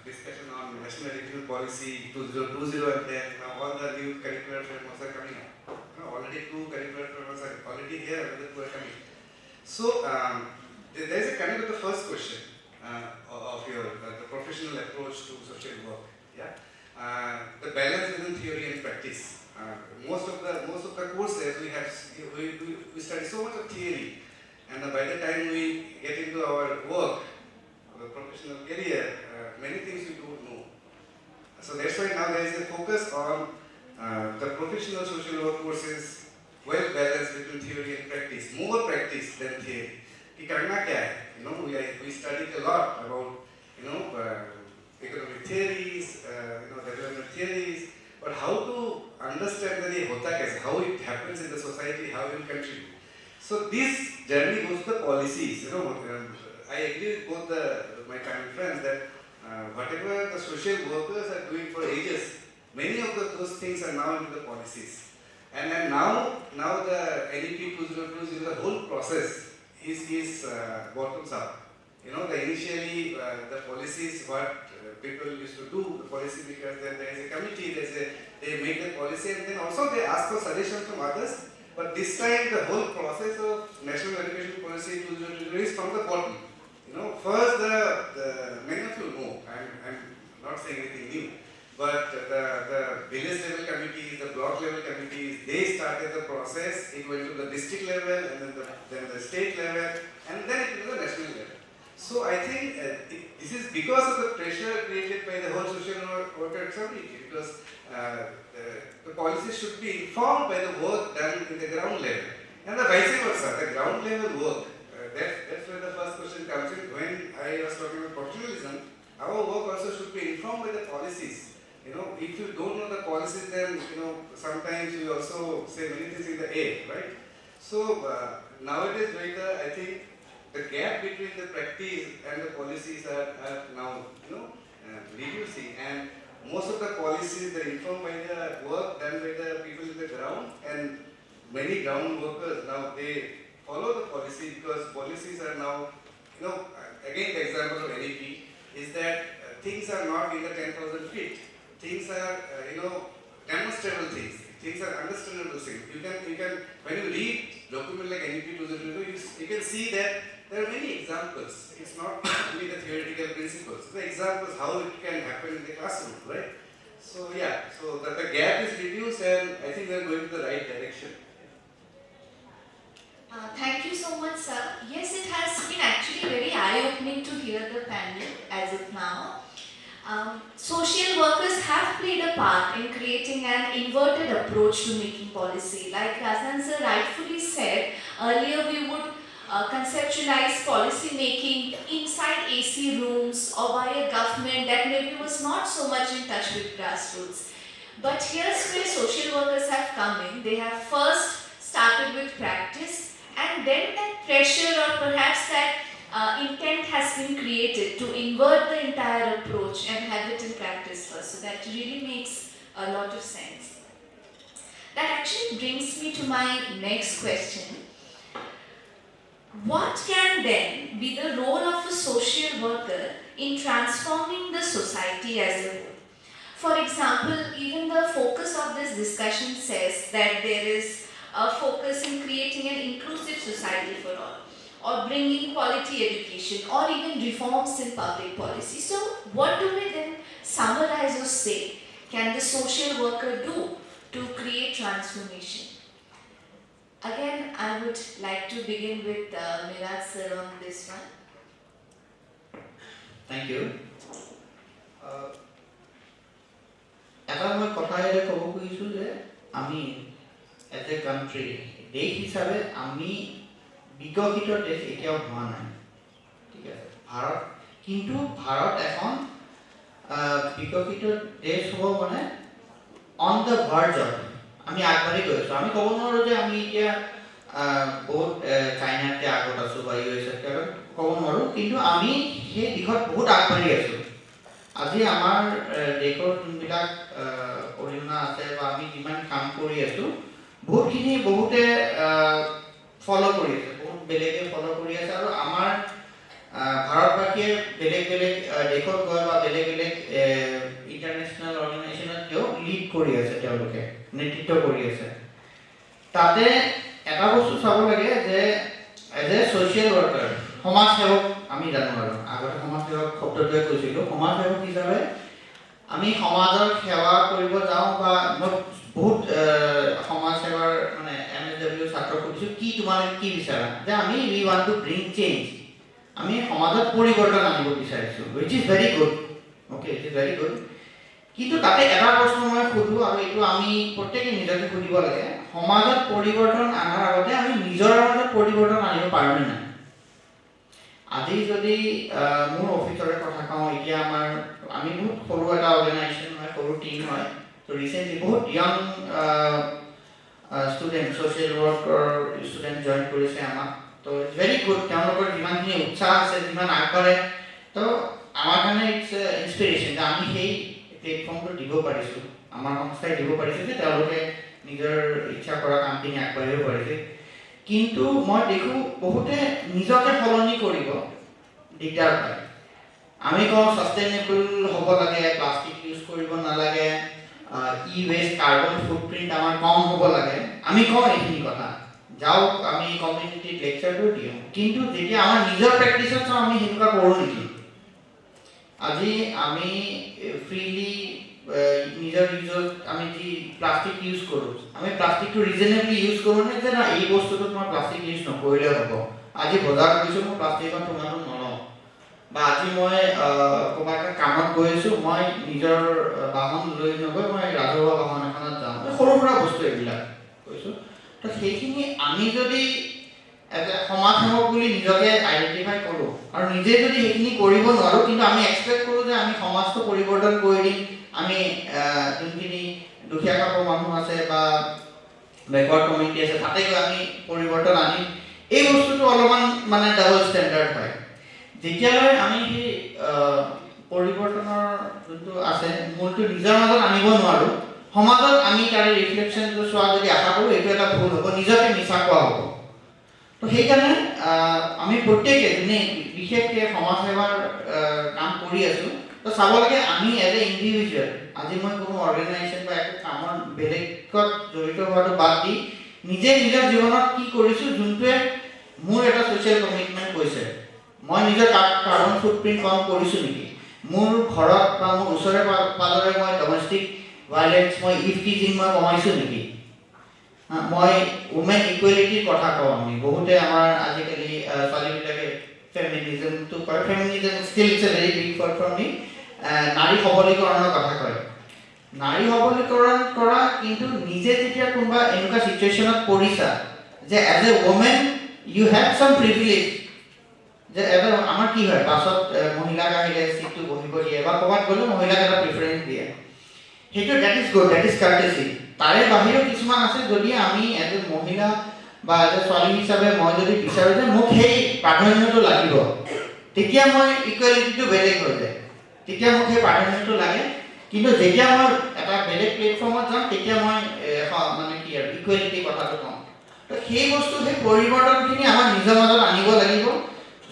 discussion on national education policy 2020, and then now all the new curricular frameworks are coming up. Already 2 curricular frameworks are already here, another 2 are coming. So there is a connect with the first question of your the professional approach to social work. Yeah, the balance between theory and practice. Most of the courses we study so much of theory, and by the time we get into our work, our professional career, many things we don't know. So that's why now there is a focus on the professional social work courses, well balanced between theory and practice, more practice than theory. कि करना क्या है? We studied a lot about economic theories, development theories, but how to understand that ये होता कैसे, how it happens in the society, how it will contribute. So this journey goes to the policies. I agree with both my family friends that whatever the social workers are doing for ages, many of those things are now into the policies. And then now the NEP 2020, the whole process is bottoms up. Initially the policies, what people used to do, the policy, because then there is a committee, they make the policy, and then also they ask for suggestions from others, But this time the whole process of National Education Policy 2022 is from the bottom. First the many of you know, I'm not saying anything new, but the village level committees, the block level committees, they started the process. It went to the district level and then the state level and then it went to the national level. So I think this is because of the pressure created by the whole social worker community, because the policies should be informed by the work done in the ground level and the vice versa, the ground level work. That's where the first question comes in. When I was talking about professionalism, our work also should be informed by the policies. If you don't know the policies, then sometimes we also say many things in the air, right? So nowadays, I think the gap between the practice and the policies are now reducing, and most of the policies are informed by the work done by the people in the ground, and many ground workers now they follow the policy, because policies are now, again the example of NEP is that things are not in the 10,000 feet. Things are, demonstrable things. Things are understandable things. You can, when you read document like NEP 2022, you can see that there are many examples. It's not only the theoretical principles. The examples how it can happen in the classroom, right? So yeah, so that the gap is reduced, and I think we are going to the right direction. Thank you so much, sir. Yes, it has been actually very eye-opening to hear the panel as of now. Social workers have played a part in creating an inverted approach to making policy. Like Razan sir rightfully said, earlier we would conceptualize policy making inside AC rooms or by a government that maybe was not so much in touch with grassroots. But here's where social workers have come in. They have first started with practice, and then that pressure or perhaps that intent has been created to invert the entire approach and have it in practice first. So that really makes a lot of sense. That actually brings me to my next question. What can then be the role of a social worker in transforming the society as a whole? For example, even the focus of this discussion says that there is a focus in creating an inclusive society for all, or bringing quality education, or even reforms in public policy. So what do we then summarize or say can the social worker do to create transformation? Again, I would like to begin with Miraj sir on this one. Thank you. এটা মই কথা এটা ক'ব খুজিছোঁ যে আমি as a country দেশ হিচাপে আমি বিকশিত দেশ এতিয়াও হোৱা নাই, ঠিক আছে। কিন্তু ভাৰত এখন বিকশিত দেশ হ'ব মানে অন দ্য ভাৰ্জ অফ, আমি আগবাঢ়ি গৈ আছোঁ। আমি ক'ব নোৱাৰোঁ যে আমি এতিয়া বহুত চাইনাতকৈ আগত আছোঁ বা USA-তকৈ আগত ক'ব নোৱাৰোঁ, কিন্তু আমি সেই দিশত বহুত আগবাঢ়ি আছোঁ। আজি আমাৰ দেশৰ যোনবিলাক অৰিহণা আছে বা আমি যিমান কাম কৰি আছোঁ, বহুতে ফ'ল' কৰি আছে, বহুত বেলেগে ফ'ল' কৰি আছে। আৰু আমাৰ ভাৰতবাসীয়ে বেলেগ দেশত গৈ বা বেলেগ ইণ্টাৰনেশ্যনেল অৰ্গেনাইজেশ্যনতও লিড কৰি আছে, তেওঁলোকে নেতৃত্ব কৰি আছে। তাতে এটা বস্তু চাব লাগে যে এজ এ ছ'চিয়েল ৱৰ্কাৰ, সমাজসেৱক আমি জানো, আৰু আগতে সমাজসেৱক শব্দটোৱে কৈছিলোঁ। সমাজসেৱক হিচাপে আমি সমাজৰ সেৱা কৰিব যাওঁ, বা মই বহুত সমাজসেৱাৰ মানে MSW ছাত্ৰক সুধিছোঁ, তোমালোকে কি বিচাৰা? যে আমি we want to bring change, আমি সমাজত পৰিৱৰ্তন আনিব বিচাৰিছোঁ, which is very good, okay, it is very good. কিন্তু তাতে এটা প্ৰশ্ন মই সুধোঁ, আৰু এইটো আমি প্ৰত্যেকে নিজকে সুধিব লাগে, সমাজত পৰিৱৰ্তন অনাৰ আগতে আমি নিজৰ মাজত পৰিৱৰ্তন আনিব পাৰোঁ নে নাই? আজি যদি মোৰ অফিচৰে কথা কওঁ, এতিয়া আমি বহুত সৰু এটা অৰ্গেনাইজেশ্যন হয়, সৰু টিম হয়। তো ৰিচেণ্টলি বহুত young student, social worker student join কৰিছে আমাক। তো ইটছ ভেৰি গুড, তেওঁলোকৰ যিমানখিনি উৎসাহ আছে, যিমান আগবাঢ়ে, তো আমাৰ কাৰণে ইটছ ইনস্পিৰেশ্যন যে আমি সেই প্লেটফৰ্মটো দিব পাৰিছোঁ, আমাৰ সংস্থাই দিব পাৰিছে যে তেওঁলোকে নিজৰ ইচ্ছা কৰা কামখিনি আগবাঢ়িব পাৰিছে। কিন্তু মই দেখোঁ বহুতে নিজকে সলনি কৰিব দিগদাৰ পায়। আমি কওঁ ছাষ্টেইনেবল হ'ব লাগে, প্লাষ্টিক ইউজ কৰিব নালাগে, ই ৱেষ্ট কাৰ্বন ফুটপ্ৰিণ্ট আমাৰ কম হ'ব লাগে, আমি কওঁ এইখিনি কথা, যাওক আমি কমিউনিটিত লেকচাৰটো দিওঁ, কিন্তু যেতিয়া আমাৰ নিজৰ প্ৰেক্টিছত চাওঁ আমি সেনেকুৱা কৰোঁ নেকি? আজি আমি ফ্ৰীলি নিজৰ ইউজত আমি যি প্লাষ্টিক ইউজ কৰোঁ, আমি প্লাষ্টিকটো ৰিজনেবলি ইউজ কৰোঁ নে যে না এই বস্তুটোত মই প্লাষ্টিক ইউজ নকৰিলেও হ'ব, আজি বজাৰত গৈছোঁ মই প্লাষ্টিকৰ ঠোঙাটো নলওঁ, বা আজি মই ক'ৰবাত এটা কামত গৈ আছোঁ মই নিজৰ বাহন লৈ নগৈ মই ৰাজহুৱা বাহন এখনত যাওঁ, সৰু সুৰা বস্তু এইবিলাক কৈছোঁ। তো সেইখিনি আমি যদি এজ এ সমাজসেৱক বুলি নিজকে আইডেণ্টিফাই কৰোঁ আৰু নিজে যদি সেইখিনি কৰিব নোৱাৰোঁ, কিন্তু আমি এক্সপেক্ট কৰোঁ যে আমি সমাজটো পৰিৱৰ্তন কৰি দিম, আমি যোনখিনি দুখীয়া খাবৰ মানুহ আছে বা বেকৱাৰ্ড কমিউনিটি আছে তাতে গৈ আমি পৰিৱৰ্তন আনিম, এই বস্তুটো অলপমান মানে ডাবল ষ্টেণ্ডাৰ্ড হয়। যেতিয়ালৈ আমি সেই পৰিৱৰ্তনৰ যোনটো আছে মূলটো নিজৰ মাজত আনিব নোৱাৰোঁ, সমাজত আমি তাৰে ৰিফ্লেকশ্যনটো চোৱা যদি আশা কৰোঁ এইটো এটা ভুল হ'ব, নিজকে মিছা কোৱা হ'ব। তো সেইকাৰণে আমি প্ৰত্যেকে যোনে বিশেষকৈ সমাজসেৱাৰ কাম কৰি আছোঁ, তো চাব লাগে আমি এজ এ ইণ্ডিভিজুৱেল, আজি মই কোনো অৰ্গেনাইজেশ্যন বা একো কামত বেলেগত জড়িত হোৱাটো বাদ দি নিজে নিজৰ জীৱনত কি কৰিছোঁ যোনটোৱে মোৰ এটা ছ'চিয়েল কমিটমেণ্ট কৈছে, মই নিজৰ কাৰ্বন ফুটপ্ৰিণ্ট কম কৰিছোঁ নেকি, মোৰ ঘৰত বা মোৰ ওচৰে পাজৰে মই ডমেষ্টিক ভাইলেঞ্চ মই ইভটিজিং মই কমাইছোঁ নেকি, মই উমেন ইকুৱেলিটিৰ কথা কওঁ, আমি বহুতে আমাৰ আজিকালি ছোৱালীবিলাকে ফেমিনিজমটো কয়, feminism still it's a very big word for me, নাৰী সবলীকৰণৰ কথা কয়, নাৰী সবলীকৰণ কৰা, কিন্তু নিজে যেতিয়া কোনোবা এনেকুৱা চিটুৱেশ্যনত পৰিছা যে as a women you have some privilege, যে এটা আমাৰ কি হয় বাছত মহিলাক আহিলে চিটটো বহিব দিয়ে বা ক'ৰবাত গ'লে মহিলাক এটা প্ৰিফাৰেঞ্চ দিয়ে, সেইটো that is good, that is courtesy. তাৰে বাহিৰেও কিছুমান আছে, যদি আমি এজ এ মহিলা বা এজ এ ছোৱালী হিচাপে মই যদি বিচাৰোঁ যে মোক সেই প্ৰাধান্যটো লাগিব, তেতিয়া মই ইকুৱেলিটিটো বেলেগ হৈ যায়, তেতিয়া মোক সেই প্ৰাধান্যটো লাগে, কিন্তু যেতিয়া মই এটা বেলেগ প্লেটফৰ্মত যাম তেতিয়া মই মানে কি আৰু ইকুৱেলিটিৰ কথাটো কওঁ। তো সেই বস্তু সেই পৰিৱৰ্তনখিনি আমাৰ নিজৰ মাজত আনিব লাগিব।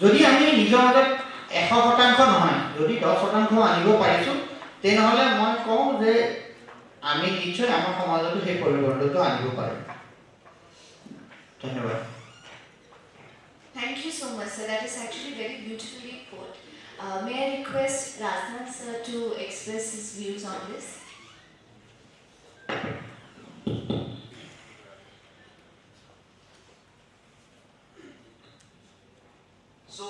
যদি আমি নিজৰ মাজত 100% নহয়, যদি 10% আনিব পাৰিছোঁ, তেনেহ'লে মই কওঁ যে আমি নিশ্চয় আমাৰ সমাজতো সেই পৰিৱৰ্তনটো আনিব পাৰিম। ধন্যবাদ। Thank you so much, sir. That is actually very beautifully put. May I request Razdan sir to express his views on this? So,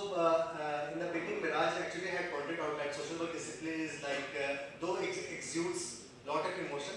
in the beginning, Miraj actually had pointed out that social work discipline is like, though it exudes lot of emotion,